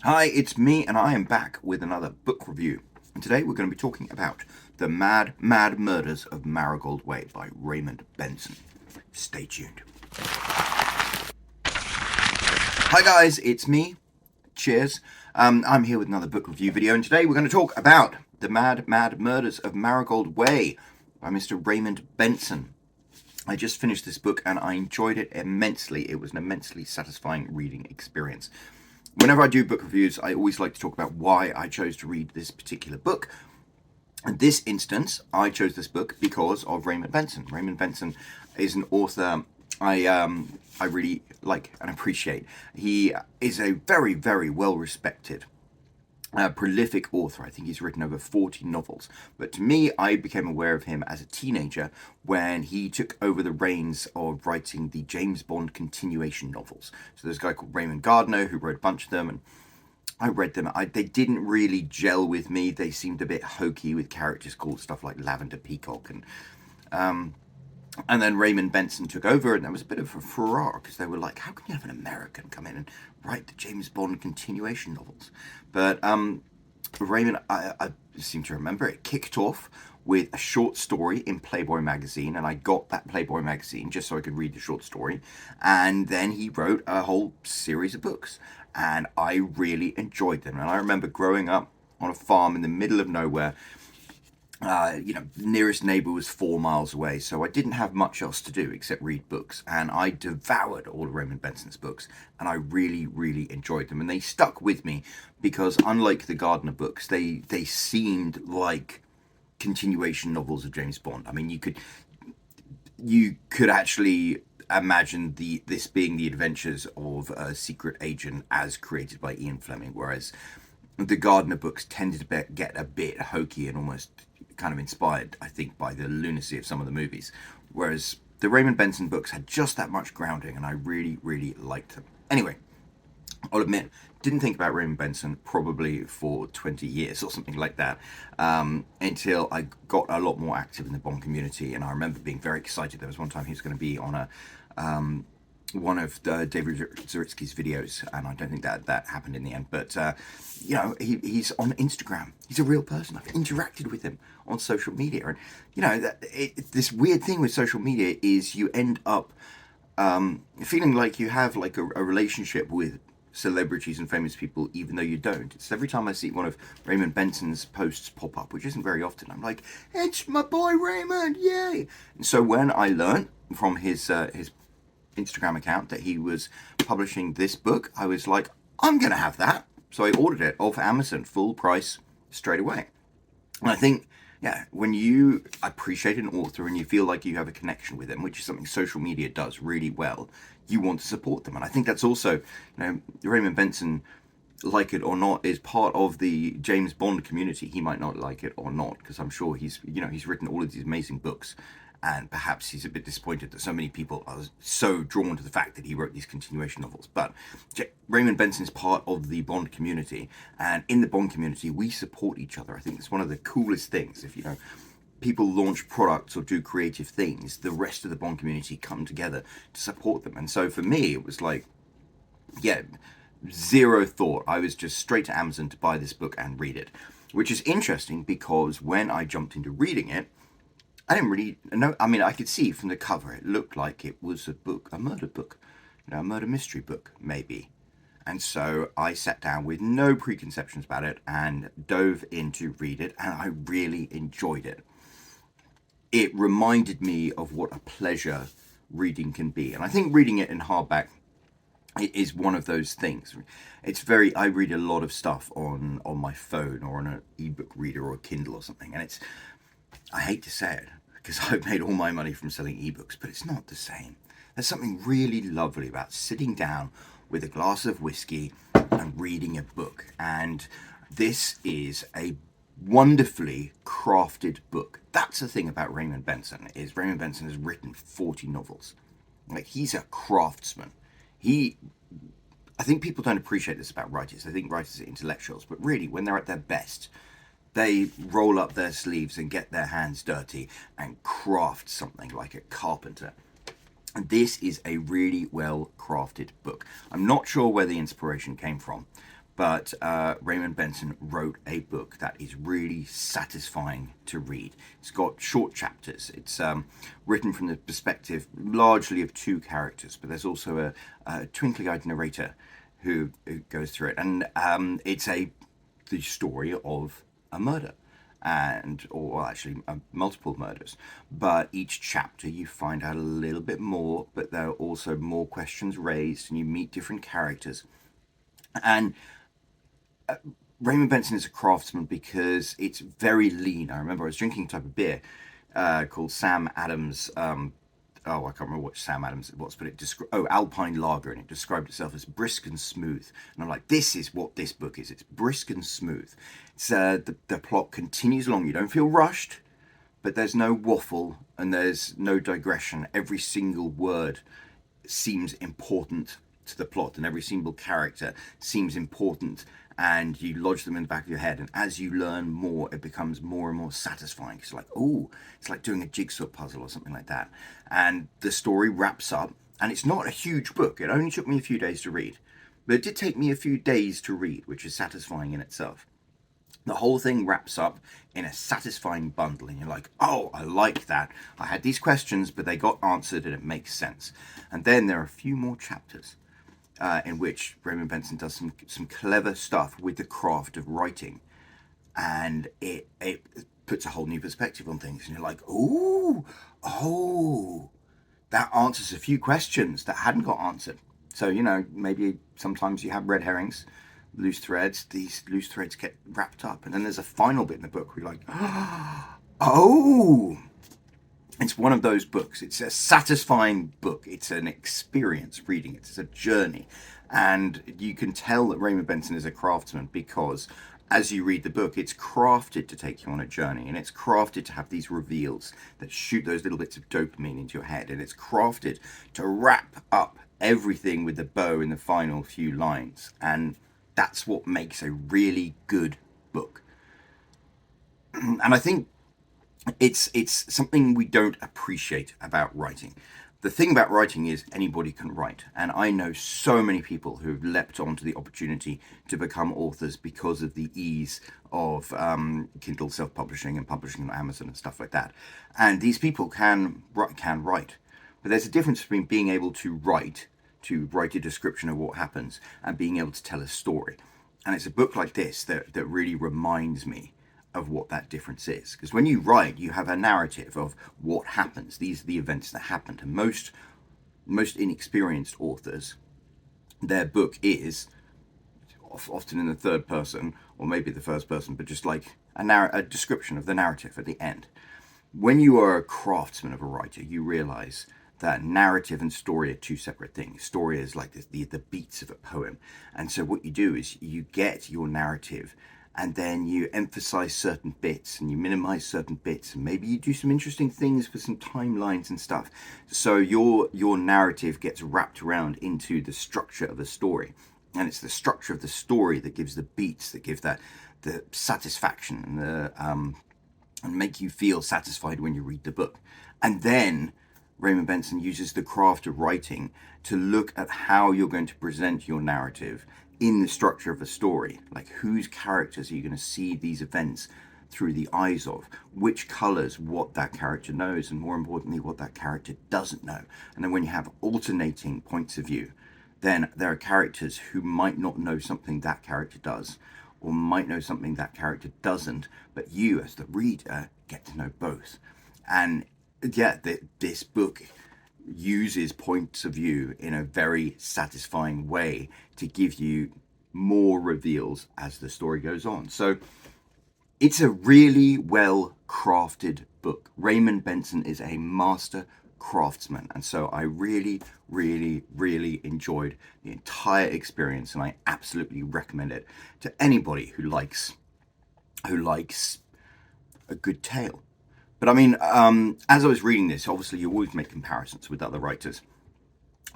Hi, it's me, and I am back with another book review. And today we're going to be talking about The Mad, Mad Murders of Marigold Way by Raymond Benson. Stay tuned. Hi guys, it's me. Cheers. I'm here with another book review video, and today we're going to talk about The Mad, Mad Murders of Marigold Way by Mr. Raymond Benson. I just finished this book and I enjoyed it immensely. It was an immensely satisfying reading experience. Whenever I do book reviews, I always like to talk about why I chose to read this particular book. In this instance, I chose this book because of Raymond Benson. Raymond Benson is an author I really like and appreciate. He is a very, very well-respected prolific author. I think he's written over 40 novels. But to me, I became aware of him as a teenager when he took over the reins of writing the James Bond continuation novels. So there's a guy called Raymond Gardner who wrote a bunch of them, and I read them. They didn't really gel with me. They seemed a bit hokey with characters called stuff like Lavender Peacock, and then Raymond Benson took over, and there was a bit of a furore because they were like, how can you have an American come in and write the James Bond continuation novels? But Raymond, I seem to remember, it kicked off with a short story in Playboy magazine, and I got that Playboy magazine just so I could read the short story. And then he wrote a whole series of books, and I really enjoyed them. And I remember growing up on a farm in the middle of nowhere. Nearest neighbor was 4 miles away, so I didn't have much else to do except read books, and I devoured all of Raymond Benson's books, and I really, really enjoyed them, and they stuck with me because, unlike the Gardner books, they seemed like continuation novels of James Bond. I mean, you could actually imagine this being the adventures of a secret agent as created by Ian Fleming, whereas the Gardner books tended to get a bit hokey and almost kind of inspired, I think, by the lunacy of some of the movies. Whereas the Raymond Benson books had just that much grounding, and I really, really liked them. Anyway, I'll admit, didn't think about Raymond Benson probably for 20 years or something like that, until I got a lot more active in the Bond community. And I remember being very excited. There was one time he was going to be on one of David Zaritsky's videos, and I don't think that happened in the end. But he's on Instagram. He's a real person. I've interacted with him on social media, and this weird thing with social media is you end up feeling like you have like a relationship with celebrities and famous people, even though you don't. It's every time I see one of Raymond Benson's posts pop up, which isn't very often, I'm like, it's my boy Raymond, yay! And so when I learned from his Instagram account that he was publishing this book, I was like, I'm gonna have that. So I ordered it off Amazon, full price, straight away. And I think, yeah, when you appreciate an author and you feel like you have a connection with them, which is something social media does really well, you want to support them. And I think that's also, Raymond Benson, like it or not, is part of the James Bond community. He might not like it or not, because I'm sure he's written all of these amazing books, and perhaps he's a bit disappointed that so many people are so drawn to the fact that he wrote these continuation novels. But Raymond Benson is part of the Bond community, and in the Bond community, we support each other. I think it's one of the coolest things. If people launch products or do creative things, the rest of the Bond community come together to support them. And so for me, it was like, yeah, zero thought. I was just straight to Amazon to buy this book and read it, which is interesting because when I jumped into reading it, I didn't really know. I mean, I could see from the cover, it looked like it was a murder book, a murder mystery book, maybe. And so I sat down with no preconceptions about it and dove in to read it, and I really enjoyed it. It reminded me of what a pleasure reading can be. And I think reading it in hardback is one of those things. I read a lot of stuff on my phone or on an ebook reader or a Kindle or something, and I hate to say it because I've made all my money from selling ebooks, but it's not the same. There's something really lovely about sitting down with a glass of whiskey and reading a book. And this is a wonderfully crafted book. That's the thing about Raymond Benson, is Raymond Benson has written 40 novels. Like, he's a craftsman. I think people don't appreciate this about writers. They think writers are intellectuals, but really, when they're at their best, they roll up their sleeves and get their hands dirty and craft something like a carpenter. And this is a really well crafted book. I'm not sure where the inspiration came from, But Raymond Benson wrote a book that is really satisfying to read. It's got short chapters. It's written from the perspective largely of two characters, but there's also a twinkly-eyed narrator who goes through it. And it's the story of a murder, or actually multiple murders. But each chapter you find out a little bit more, but there are also more questions raised, and you meet different characters. And Raymond Benson is a craftsman because it's very lean. I remember I was drinking a type of beer called Sam Adams. I can't remember what Sam Adams it was, but Alpine Lager, and it described itself as brisk and smooth. And I'm like, this is what this book is. It's brisk and smooth. It's the plot continues along. You don't feel rushed, but there's no waffle and there's no digression. Every single word seems important to the plot, and every single character seems important, and you lodge them in the back of your head. And as you learn more, it becomes more and more satisfying. It's like, oh, it's like doing a jigsaw puzzle or something like that. And the story wraps up, and it's not a huge book. It only took me a few days to read, but it did take me a few days to read, which is satisfying in itself. The whole thing wraps up in a satisfying bundle, and you're like, oh, I like that. I had these questions, but they got answered, and it makes sense. And then there are a few more chapters in which Raymond Benson does some clever stuff with the craft of writing, and it puts a whole new perspective on things, and you're like, oh, that answers a few questions that hadn't got answered. So, maybe sometimes you have red herrings, loose threads. These loose threads get wrapped up, and then there's a final bit in the book where you're like, oh, it's one of those books. It's a satisfying book. It's an experience reading it. It's a journey. And you can tell that Raymond Benson is a craftsman because as you read the book, it's crafted to take you on a journey, and it's crafted to have these reveals that shoot those little bits of dopamine into your head, and it's crafted to wrap up everything with the bow in the final few lines. And that's what makes a really good book. And I think it's something we don't appreciate about writing. The thing about writing is anybody can write, and I know so many people who've leapt onto the opportunity to become authors because of the ease of Kindle self-publishing and publishing on Amazon and stuff like that. And these people can write, but there's a difference between being able to write a description of what happens and being able to tell a story. And it's a book like this that really reminds me of what that difference is. Because when you write, you have a narrative of what happens. These are the events that happened. And most inexperienced authors, their book is often in the third person, or maybe the first person, but just like a description of the narrative at the end. When you are a craftsman of a writer, you realize that narrative and story are two separate things. Story is like the beats of a poem. And so what you do is you get your narrative, and then you emphasize certain bits and you minimize certain bits, and maybe you do some interesting things for some timelines and stuff. So your narrative gets wrapped around into the structure of a story. And it's the structure of the story that gives the beats, that give the satisfaction and and make you feel satisfied when you read the book. And then Raymond Benson uses the craft of writing to look at how you're going to present your narrative in the structure of a story. Like, whose characters are you going to see these events through the eyes of? Which colors what that character knows, and more importantly, what that character doesn't know. And then when you have alternating points of view, then there are characters who might not know something that character does, or might know something that character doesn't, but you as the reader get to know both. And yeah, this book uses points of view in a very satisfying way to give you more reveals as the story goes on. So it's a really well crafted book. Raymond Benson is a master craftsman, and so I really enjoyed the entire experience, and I absolutely recommend it to anybody who likes a good tale. But I mean, as I was reading this, obviously you always make comparisons with other writers.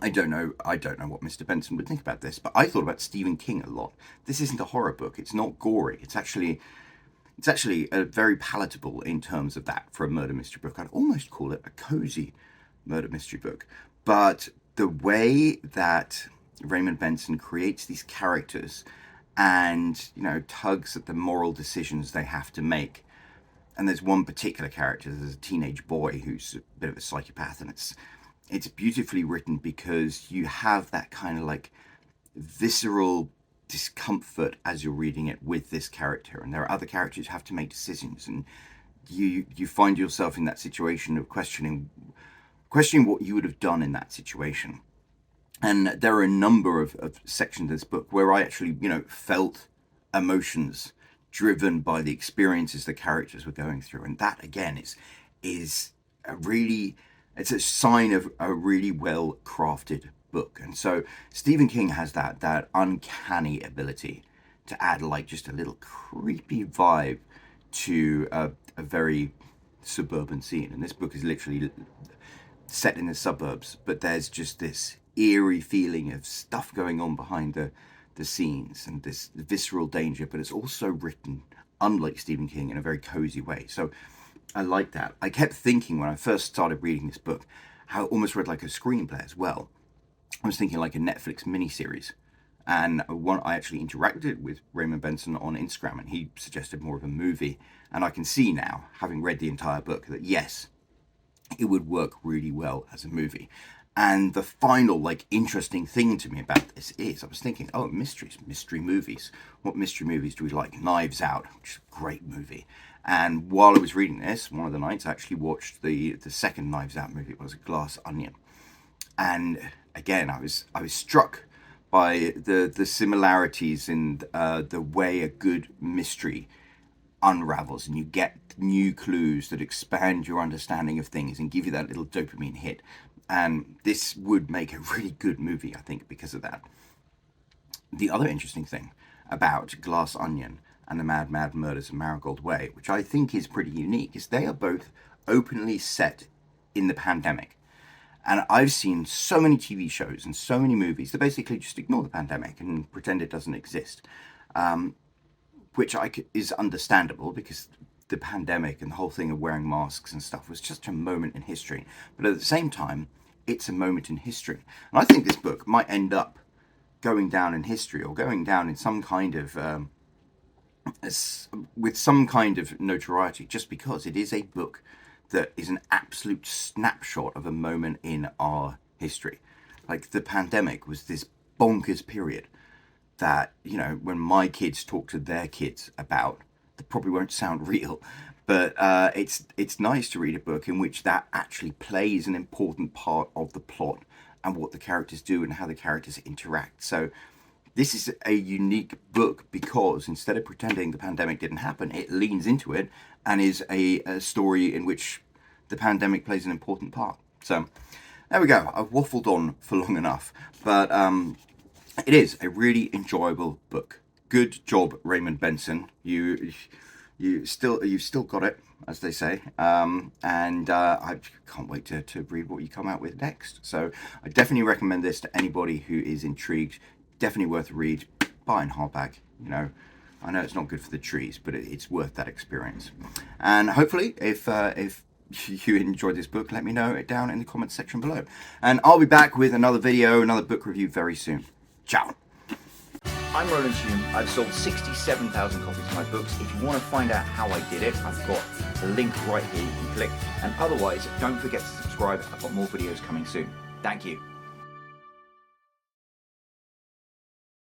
I don't know what Mr. Benson would think about this, but I thought about Stephen King a lot. This isn't a horror book. It's not gory. It's actually very palatable in terms of that for a murder mystery book. I'd almost call it a cozy murder mystery book. But the way that Raymond Benson creates these characters and, you know, tugs at the moral decisions they have to make. And there's one particular character, there's a teenage boy who's a bit of a psychopath, and it's beautifully written because you have that kind of like visceral discomfort as you're reading it with this character, and there are other characters who have to make decisions, and you find yourself in that situation of questioning what you would have done in that situation. And there are a number of sections of this book where I actually, you know, felt emotions driven by the experiences the characters were going through, and that again is a really, it's a sign of a really well crafted book. And so Stephen King has that uncanny ability to add like just a little creepy vibe to a very suburban scene. And this book is literally set in the suburbs, but there's just this eerie feeling of stuff going on behind the scenes and this visceral danger, but it's also written, unlike Stephen King, in a very cozy way. So I like that. I kept thinking when I first started reading this book how it almost read like a screenplay as well. I was thinking like a Netflix miniseries. And I actually interacted with Raymond Benson on Instagram, and he suggested more of a movie. And I can see now, having read the entire book, that yes, it would work really well as a movie. And the final, like, interesting thing to me about this is, I was thinking, oh, mystery movies. What mystery movies do we like? Knives Out, which is a great movie. And while I was reading this, one of the nights, I actually watched the second Knives Out movie. It was Glass Onion. And again, I was struck by the similarities in the way a good mystery unravels, and you get new clues that expand your understanding of things and give you that little dopamine hit. And this would make a really good movie, I think, because of that. The other interesting thing about Glass Onion and the Mad Murders of Marigold Way, which I think is pretty unique, is they are both openly set in the pandemic. And I've seen so many TV shows and so many movies that basically just ignore the pandemic and pretend it doesn't exist, which is understandable because the pandemic and the whole thing of wearing masks and stuff was just a moment in history. But at the same time, it's a moment in history. And I think this book might end up going down in history, or going down in some kind of, with some kind of notoriety, just because it is a book that is an absolute snapshot of a moment in our history. Like, the pandemic was this bonkers period that, you know, when my kids talk to their kids about, that probably won't sound real, but it's nice to read a book in which that actually plays an important part of the plot and what the characters do and how the characters interact. So this is a unique book because instead of pretending the pandemic didn't happen, it leans into it and is a story in which the pandemic plays an important part. So there we go. I've waffled on for long enough, but it is a really enjoyable book. Good job, Raymond Benson. You've still got it, as they say. And I can't wait to read what you come out with next. So I definitely recommend this to anybody who is intrigued. Definitely worth a read. Buy in hardback. You know, I know it's not good for the trees, but it's worth that experience. And hopefully, if you enjoyed this book, let me know it down in the comments section below. And I'll be back with another video, another book review very soon. Ciao. I'm Roland Hume. I've sold 67,000 copies of my books. If you want to find out how I did it, I've got the link right here you can click. And otherwise, don't forget to subscribe. I've got more videos coming soon. Thank you.